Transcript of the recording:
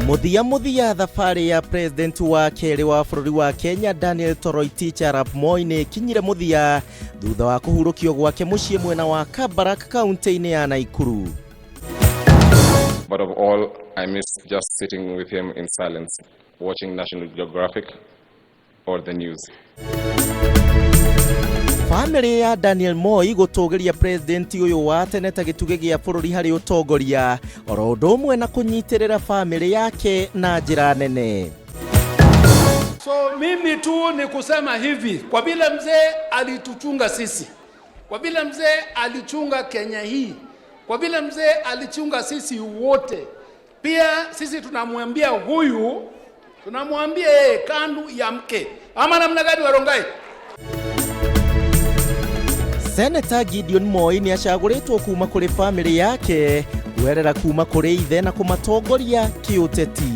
Muthia thabarĩ ya president wa kerĩ wa bũrũri wa Kenya Daniel Toroitich arap Moi nĩ kinyire muthia thutha wa kũhurũkio gwake mũciĩ mwena wa Kabarak kaunti-inĩ ya Naikuru. But of all, I miss just sitting with him in silence, watching National Geographic or the news. Family ya Daniel Moi gũtũgĩria president ũyũ wa tene ta gĩtugĩ gĩa bũrũri harĩ ũtongoria, oro ũndũ ũmwe na kũnyitĩrĩra family yake na njĩra nene. So mimi tu ni kusema hivi, kwa vile mzee alituchunga sisi, kwa vile mzee alichunga Kenya hii, kwa vile mzee alichunga sisi wote, pia sisi tunamwambia huyu, tunamwambia yeye kandu ya mke. Ama namna gani Warongai? Senator Gideon Moi nĩ acagũrĩtwo kuma kũrĩ family yake gwerera kuma kũrĩ ithe na kũmatongoria kĩũteti.